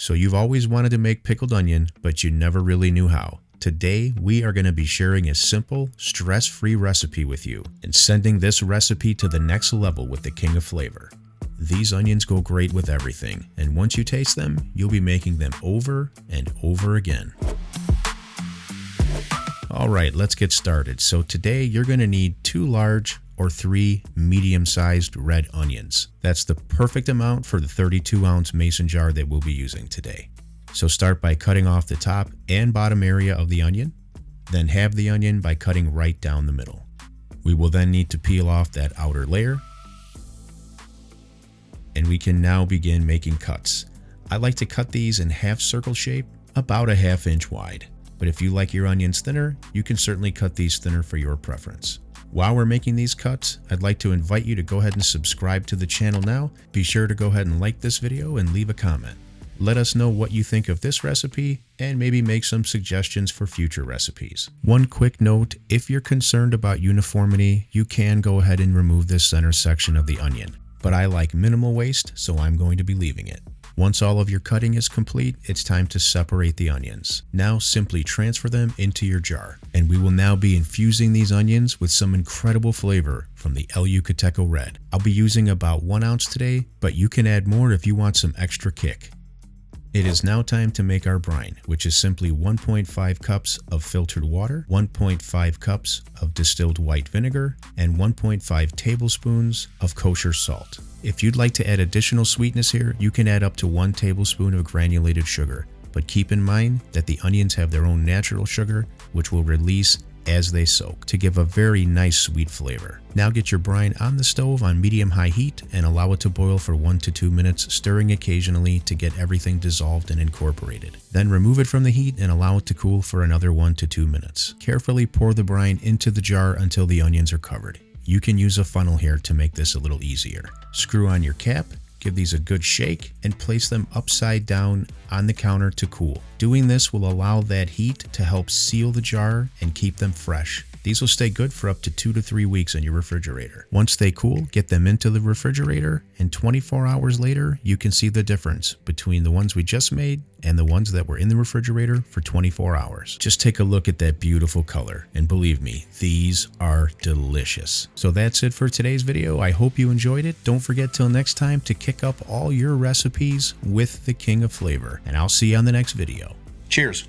So you've always wanted to make pickled onion, but you never really knew how. Today, we are going to be sharing a simple, stress-free recipe with you and sending this recipe to the next level with the king of flavor. These onions go great with everything, and once you taste them, you'll be making them over and over again. Alright, let's get started. So today you're going to need 2 large or 3 medium-sized red onions. That's the perfect amount for the 32-ounce mason jar that we'll be using today. So start by cutting off the top and bottom area of the onion, then halve the onion by cutting right down the middle. We will then need to peel off that outer layer, and we can now begin making cuts. I like to cut these in half circle shape, about a ½ inch wide. But if you like your onions thinner, you can certainly cut these thinner for your preference. While we're making these cuts, I'd like to invite you to go ahead and subscribe to the channel now. Be sure to go ahead and like this video and leave a comment. Let us know what you think of this recipe and maybe make some suggestions for future recipes. One quick note, if you're concerned about uniformity, you can go ahead and remove this center section of the onion. But I like minimal waste, so I'm going to be leaving it. Once all of your cutting is complete, it's time to separate the onions. Now simply transfer them into your jar. And we will now be infusing these onions with some incredible flavor from the El Yucateco Red. I'll be using about 1 ounce today, but you can add more if you want some extra kick. It is now time to make our brine, which is simply 1.5 cups of filtered water, 1.5 cups of distilled white vinegar, and 1.5 tablespoons of kosher salt. If you'd like to add additional sweetness here, you can add up to 1 tablespoon of granulated sugar, but keep in mind that the onions have their own natural sugar, which will release as they soak to give a very nice sweet flavor. Now get your brine on the stove on medium-high heat and allow it to boil for 1 to 2 minutes, stirring occasionally to get everything dissolved and incorporated. Then remove it from the heat and allow it to cool for another 1 to 2 minutes. Carefully pour the brine into the jar until the onions are covered. You can use a funnel here to make this a little easier. Screw on your cap, give these a good shake, and place them upside down on the counter to cool. Doing this will allow that heat to help seal the jar and keep them fresh. These will stay good for up to 2 to 3 weeks in your refrigerator. Once they cool, get them into the refrigerator, and 24 hours later, you can see the difference between the ones we just made and the ones that were in the refrigerator for 24 hours. Just take a look at that beautiful color, and believe me, these are delicious. So that's it for today's video. I hope you enjoyed it. Don't forget till next time to kick up all your recipes with the king of flavor, and I'll see you on the next video. Cheers.